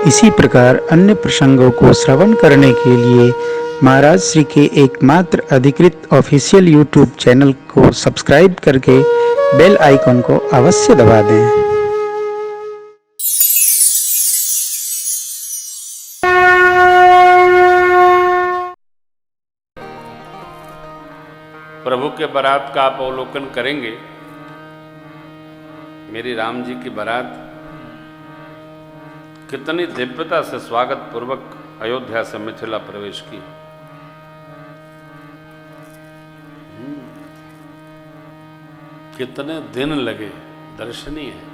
इसी प्रकार अन्य प्रसंगों को श्रवण करने के लिए महाराज श्री के एकमात्र अधिकृत ऑफिशियल यूट्यूब चैनल को सब्सक्राइब करके बेल आइकन को अवश्य दबा दें। प्रभु के बारात का आप अवलोकन करेंगे। मेरी राम जी की बारात कितनी दिव्यता से स्वागत पूर्वक अयोध्या से मिथिला प्रवेश की। कितने दिन लगे, दर्शनीय है।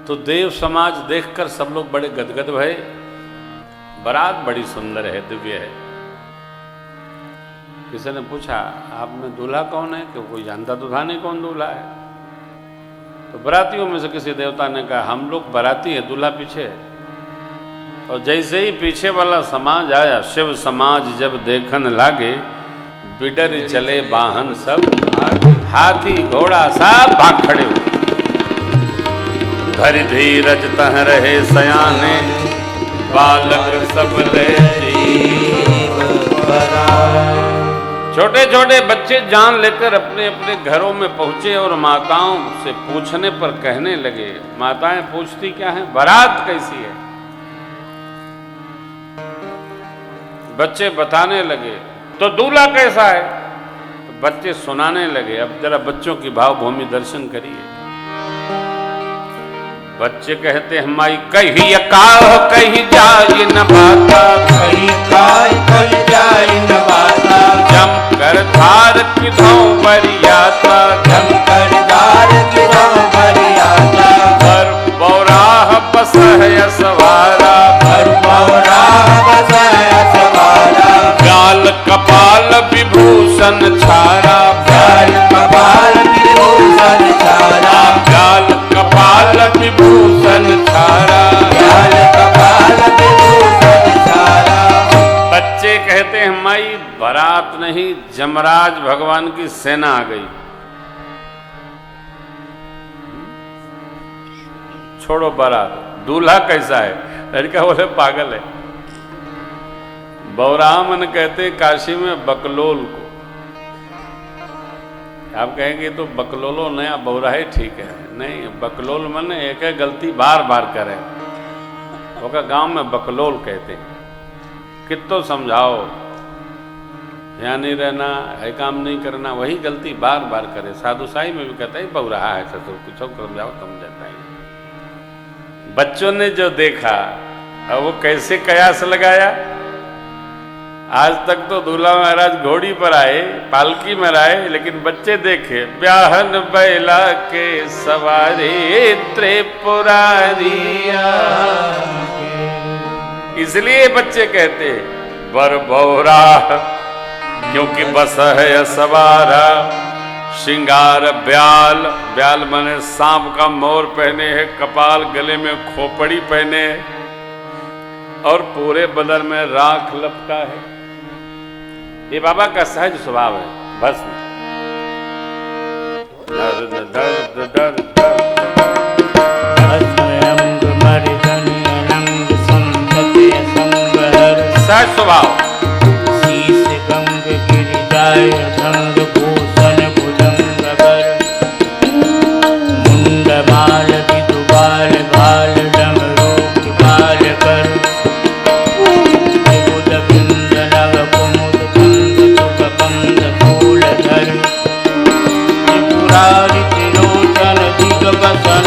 तो देव समाज देखकर सब लोग बड़े गदगद भये। बारात बड़ी सुंदर है, दिव्य है। किसी ने पूछा, आपने दूल्हा कौन है? कि कोई जानता तो था नहीं कौन दूल्हा है। तो बारातियों में से किसी देवता ने कहा, हम लोग बाराती है, दूल्हा पीछे है। और जैसे ही पीछे वाला समाज आया, शिव समाज जब देखन लागे, बिडर चले वाहन सब, हाथी घोड़ा सब भाग खड़े हुए। धरि धीरज तह रहे सयाने, बालक सब ले जीव बराए। छोटे छोटे बच्चे जान लेकर अपने अपने घरों में पहुंचे और माताओं से पूछने पर कहने लगे। माताएं पूछती क्या है? बारात कैसी है? बच्चे बताने लगे। तो दूल्हा कैसा है? तो बच्चे सुनाने लगे। अब जरा बच्चों की भावभूमि दर्शन करिए। बच्चे कहते हैं, माई कही काह कही जाय न बाता, कही काय कही जाय न बाता। जम कर धार किधौ बरियाता, जम कर धार किधौ बरियाता। भर बौराह बसह सवारा, भर बौराह बसह सवारा। गाल कपाल विभूषण छारा, गाल कपाल विभूषण छारा। गाल कपाल विभूषण छारा, गाल कपाल विभूषण छारा। बच्चे कहते हैं, माई बारात नहीं, जमराज भगवान की सेना आ गई। छोड़ो बारात, दूल्हा कैसा है? लड़का बोले पागल है। बौरामन कहते काशी में बकलोल को। आप कहेंगे तो बकलोलो नया बौरा ही ठीक है। नहीं, बकलोल मन एक है गलती बार बार करे, ओका गांव में बकलोल कहते हैं। कितो समझाओ, यहाँ नहीं रहना है, काम नहीं करना, वही गलती बार बार करे। साधु साई में भी कहता है बहु रहा है, ससुर कुछ समझाओ तुम जाता है। बच्चों ने जो देखा, अब वो कैसे कयास लगाया। आज तक तो दूल्हा महाराज घोड़ी पर आए, पालकी में आए, लेकिन बच्चे देखे ब्याहन बैला के सवारी त्रिपुरारिया। इसलिए बच्चे कहते वर बौरा, क्योंकि बस है सवारा। श्रृंगार ब्याल, ब्याल माने सांप का मोर पहने है, कपाल गले में खोपड़ी पहने है, और पूरे बदन में राख लपका है। ये बाबा का सहज स्वभाव है। भस्म सहज स्वभाव। शीश गंग गिरिजाय भंग भूषण भुजंग बर। मुंड माल विदुबाल भाल डमरू बाल कर। विबुध बिंद नव कुमुद कंद सुख कंद फूल धर। त्रिपुरारि त्रिलोचन दिग्वसन,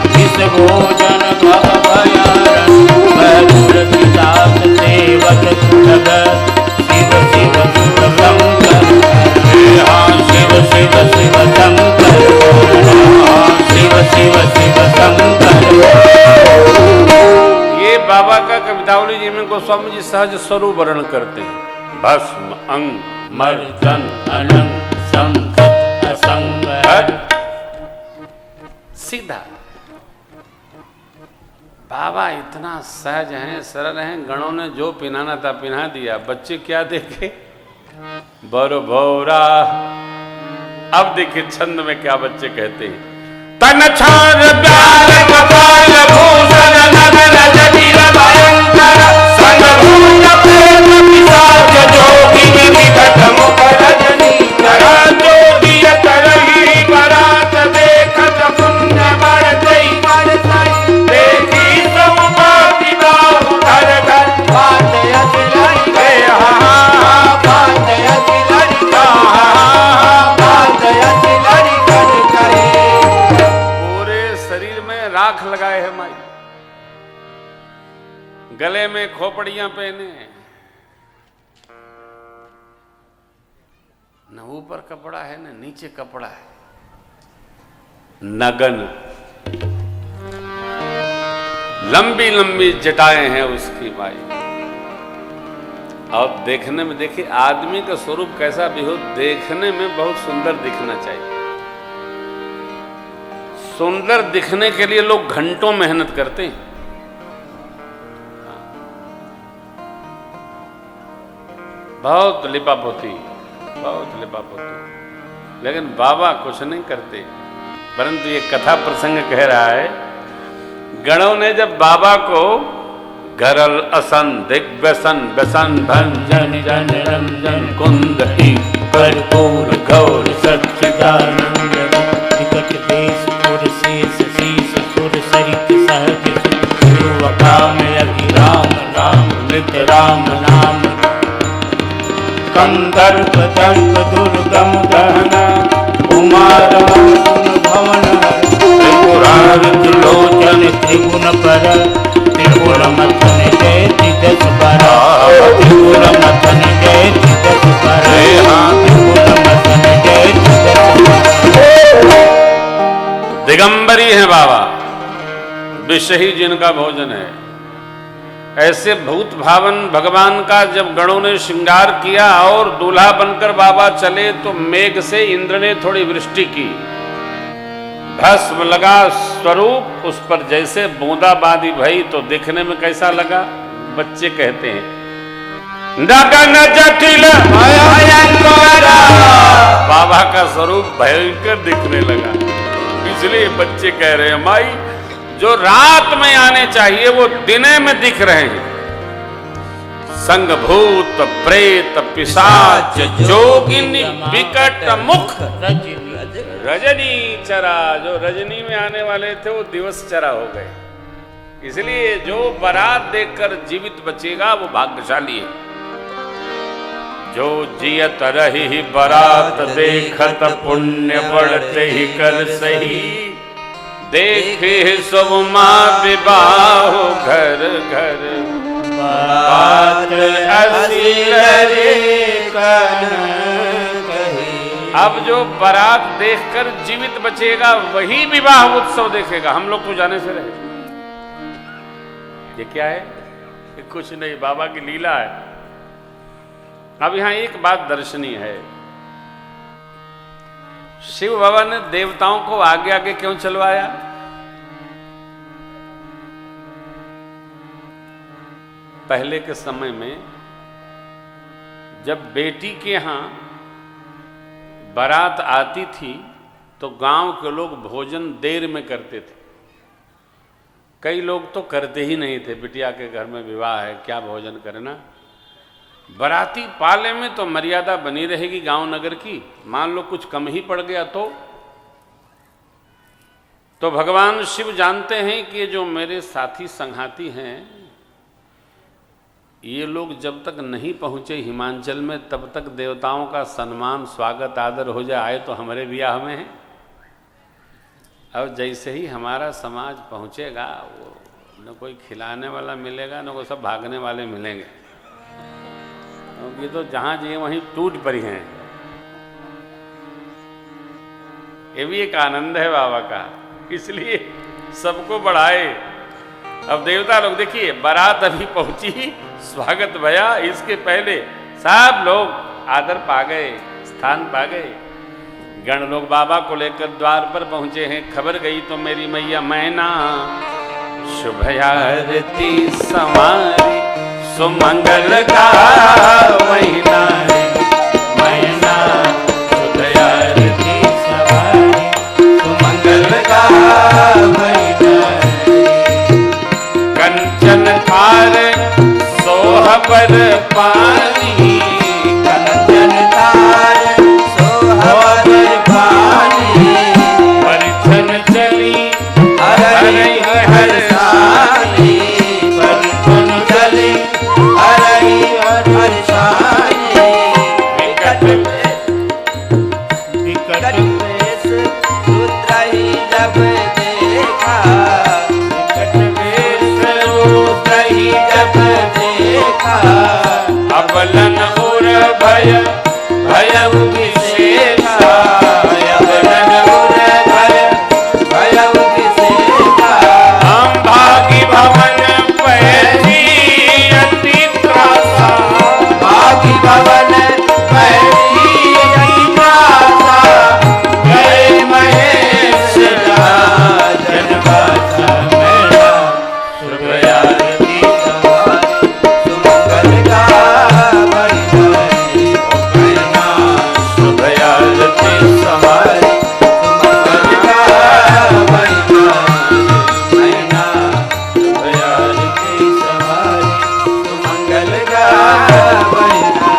जिस भोजन भव भयारन। मधुर विलास सेवक सुलभ, शिव शिव शिव शंकर। शिव शिव शिव शंकर, शिव शिव शिव शंकर। ये बाबा का कवितावली जी में गोस्वामी जी सहज स्वरूप वर्णन करते हैं। भस्म अंग मर्दन अनंग संकट असंग। सीधा बाबा इतना सहज हैं, सरल हैं। गणों ने जो पिनाना था पिना दिया। बच्चे क्या देखे? बर भौरा अब देखिए छंद में क्या बच्चे कहते हैं। तन छार प्यार कपाल भूषण नगर जटिल भयंकर संभूत प्रेम पिशाच जोगिनी विकट मुख रजनी करा जोगिय करही बरात देखत पुण्य बढ़तई देखी सौभाग्य बाहु घर घर बात असिलाई गए बात असिलाई बात असिलाई कर पूरे शरीर में राख लगाए है माई, गले में खोपड़ियां पहने, न ऊपर कपड़ा है न नीचे कपड़ा है, नगन लंबी लंबी जटाएं हैं उसकी माई। और देखने में देखिए आदमी का स्वरूप कैसा भी हो, देखने में बहुत सुंदर दिखना चाहिए। सुंदर दिखने के लिए लोग घंटों मेहनत करते हैं। बहुत लिपापोती, बहुत लिपापोती, लेकिन बाबा कुछ नहीं करते। परंतु ये कथा प्रसंग कह रहा है, गणों ने जब बाबा को गरल असन दिग्व्यसन व्यसन भंजन जन रंजन कुंद ही कर्पूर गौर सच्चिदानंद विकट देश पुर शेष शीश सुर सहित सहज सुवकाम अभिराम राम नित राम नाम कंदर्प दर्प दुर्गम दहन कुमार भवन त्रिपुरारित लोचन त्रिगुण पर त्रिपुर मथन जय तिजस पर त्रिपुर मथन जय तिजस पर त्रिपुर मथन जय तिजस। दिगंबरी है बाबा, विष ही जिनका भोजन है। ऐसे भूत भावन भगवान का जब गणों ने श्रृंगार किया और दूल्हा बनकर बाबा चले तो मेघ से इंद्र ने थोड़ी वृष्टि की, भस्म लगा स्वरूप उस पर जैसे बूंदाबांदी भई तो देखने में कैसा लगा। बच्चे कहते हैं नगन जटिल भयंकर, बाबा का स्वरूप भयंकर दिखने लगा। इसलिए बच्चे कह रहे हैं माई जो रात में आने चाहिए वो दिने में दिख रहे हैं। संग भूत प्रेत पिशाच जोगिनी विकट मुख रजनी चरा, जो रजनी में आने वाले थे वो दिवस चरा हो गए। इसलिए जो बारात देखकर जीवित बचेगा वो भाग्यशाली है। जो जियत रही बारात देखत पुण्य बढ़ते ही कर सही देखे सब माँ विवाह घर घर बात अब जो बारात देखकर जीवित बचेगा वही विवाह उत्सव देखेगा। हम लोग तो जाने से रहे। ये क्या है? ये कुछ नहीं, बाबा की लीला है। अब यहां एक बात दर्शनीय है, शिव बाबा ने देवताओं को आगे आगे क्यों चलवाया? पहले के समय में जब बेटी के यहां बारात आती थी तो गांव के लोग भोजन देर में करते थे। कई लोग तो करते ही नहीं थे, बिटिया के घर में विवाह है क्या भोजन करना। बाराती पाले में तो मर्यादा बनी रहेगी गांव नगर की, मान लो कुछ कम ही पड़ गया तो भगवान शिव जानते हैं कि जो मेरे साथी संघाती हैं ये लोग जब तक नहीं पहुंचे हिमांचल में तब तक देवताओं का सम्मान स्वागत आदर हो जाए, आए तो हमारे ब्याह में है। अब जैसे ही हमारा समाज पहुंचेगा वो न कोई खिलाने वाला मिलेगा न कोई, सब भागने वाले मिलेंगे, क्योंकि तो जहां जाइए वहीं टूट पड़ी हैं। ये भी एक आनंद है बाबा का, इसलिए सबको बढ़ाए। अब देवता लोग देखिए बारात अभी पहुंची, स्वागत भया, इसके पहले सब लोग आदर पा गए, स्थान पा गए। गण लोग बाबा को लेकर द्वार पर पहुंचे हैं। खबर गई तो मेरी मैया मैना शुभ आरती समारी सुमंगल का महीना है, मैना शुभ आरती रुद्र ही जब देखा, विकट वेश रुद्र ही जब देखा, अबलन उर भय भयउ विशेषा, अबलन उर भय भयउ विशेषा, हम भागी भवन पैसी अति त्रासा, भागी भवन पैसी अति त्रासा, गए महेश जनवासा मेरा, शुभ आरती तुम्हारी सुमंगल का बड़ी भारी, कहना शुभ आरती सवारी सुमंगल का बड़ी भारी, कहना शुभ आरती सवारी सुमंगल का बड़ी भारी।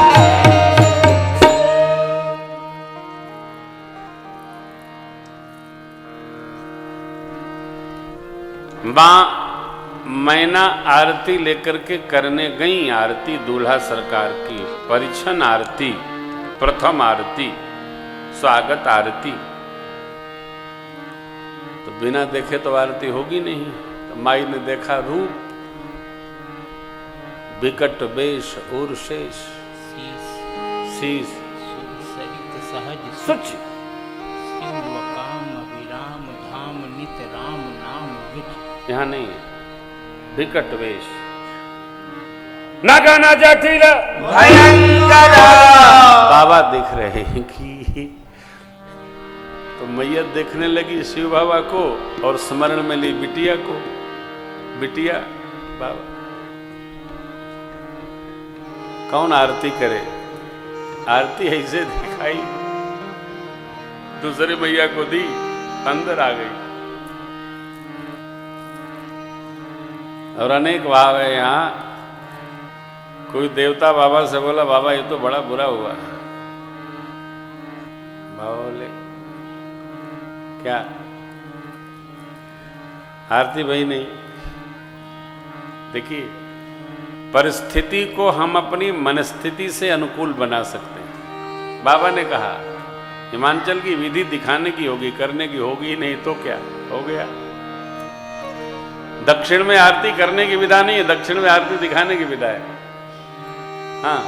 मैना आरती लेकर के करने गई, आरती दूल्हा सरकार की, परिछन आरती, प्रथम आरती, स्वागत आरती। तो बिना देखे तो आरती होगी नहीं। तो माई ने देखा रूप, विकट वेश और शेष, शीश सरित सहज सुच, सिंह काम विराम धाम नित राम नाम विच। यहाँ नहीं है, विकट वेश, नागाना जटिल भयंकर बाबा दिख रहे हैं कि तो मैया देखने लगी शिव बाबा को और स्मरण में ली बिटिया को। बिटिया बाबा कौन आरती करे, आरती ऐसे दिखाई, दूसरे मैया को दी, अंदर आ गई। और अनेक भाव है यहाँ। कोई देवता बाबा से बोला, बाबा ये तो बड़ा बुरा हुआ। बाबा बोले क्या, आरती भाई नहीं। देखिए, परिस्थिति को हम अपनी मनस्थिति से अनुकूल बना सकते हैं। बाबा ने कहा हिमांचल की विधि दिखाने की होगी, करने की होगी नहीं तो क्या हो गया। दक्षिण में आरती करने की विधा नहीं है, दक्षिण में आरती दिखाने की विधा है। हाँ,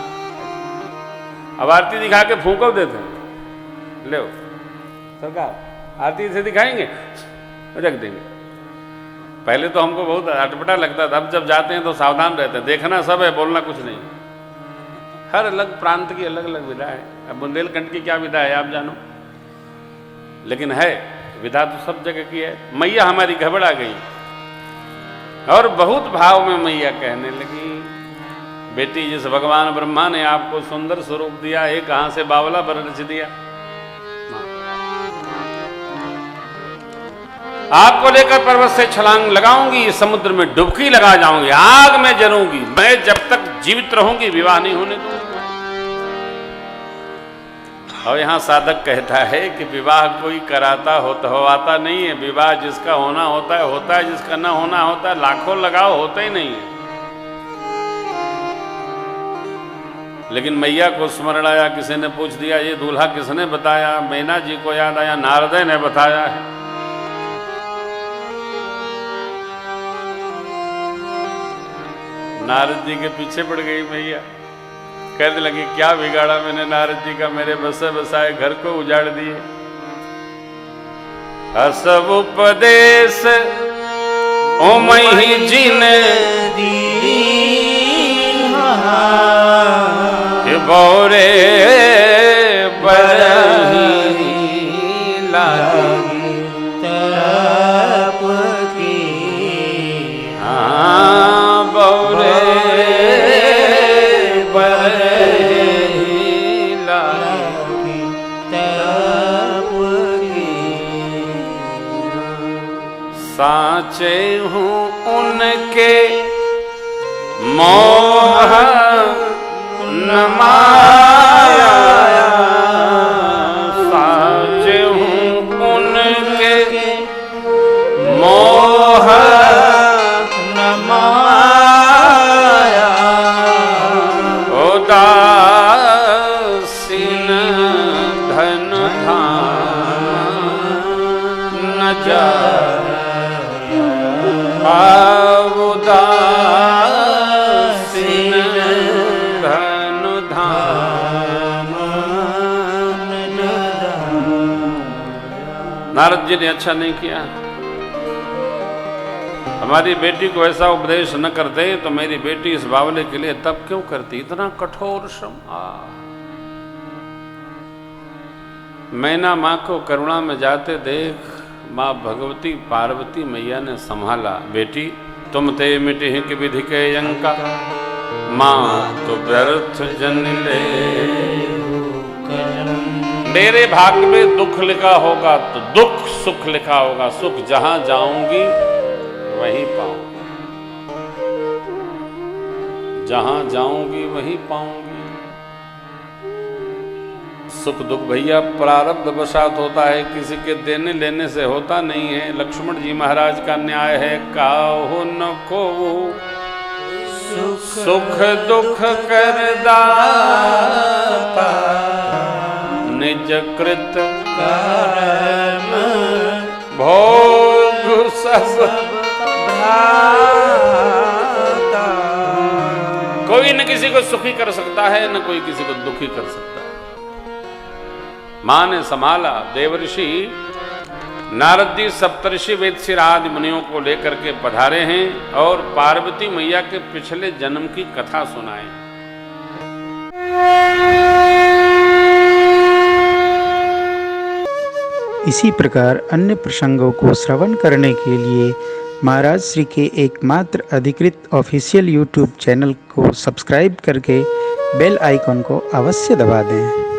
अब आरती दिखा के फूंको देते हैं, ले सरकार आरती से दिखाएंगे रख देंगे। पहले तो हमको बहुत अटपटा लगता था, अब जब जाते हैं तो सावधान रहते हैं, देखना सब है, बोलना कुछ नहीं। हर अलग प्रांत की अलग अलग विधा है। अब बुंदेलखंड की क्या विधा है आप जानो, लेकिन है विधा तो सब जगह की है। मैया हमारी घबरा गई और बहुत भाव में मैया कहने लगी, बेटी जिस भगवान ब्रह्मा ने आपको सुंदर स्वरूप दिया, एक कहां से बावला रच दिया। आपको लेकर पर्वत से छलांग लगाऊंगी, समुद्र में डुबकी लगा जाऊंगी, आग में जलूंगी, मैं जब तक जीवित रहूंगी विवाह नहीं होने दूंगी। और यहां साधक कहता है कि विवाह कोई कराता होता नहीं है। विवाह जिसका होना होता है, जिसका ना होना होता है, लाखों लगाओ होता ही नहीं है। लेकिन मैया को स्मरण आया, किसी ने पूछ दिया ये दूल्हा किसने बताया, मैना जी को याद आया, नारद ने बताया है। नारद जी के पीछे पड़ गई मैया, कहने लगी क्या बिगाड़ा मैंने नारद जी का, मेरे बसे बसाए घर को उजाड़ दिए। असब उपदेश ओ मही जिन दी बौरे बरही लागी तप की बौरे बरही लागी तप की साचे हूँ उनके मोह न माया, साचे हूँ उनके मोह न माया, उदासीन धन धाम जाय उदासीन धनु धाम। नारद जी ने अच्छा नहीं किया, हमारी बेटी को ऐसा उपदेश न करते तो मेरी बेटी इस बावले के लिए तब क्यों करती, इतना कठोर श्रम। मैना माँ को करुणा में जाते देख माँ भगवती पार्वती मैया ने संभाला, बेटी तुम ते मिटे कि विधि के यंका, माँ तो व्यर्थ जन ले। मेरे भाग्य में दुख लिखा होगा तो दुख सुख लिखा होगा, सुख जहां जाऊंगी वहीं पाऊंगी, जहां जाऊंगी वहीं पाऊंगी। सुख दुख भैया प्रारब्ध वशात होता है, किसी के देने लेने से होता नहीं है। लक्ष्मण जी महाराज का न्याय है, काहु न को सुख दुख कर दाता, निज कृत कर्म भोग सब भाता। कोई न किसी को सुखी कर सकता है, न कोई किसी को दुखी कर सकता है। मां ने संभाला। देवर्षि नारद जी सप्तर्षि वेदशिर आदि मुनियों को लेकर के पधारे हैं और पार्वती मैया के पिछले जन्म की कथा सुनाए। इसी प्रकार अन्य प्रसंगों को श्रवण करने के लिए महाराज श्री के एकमात्र अधिकृत ऑफिशियल यूट्यूब चैनल को सब्सक्राइब करके बेल आइकन को अवश्य दबा दें।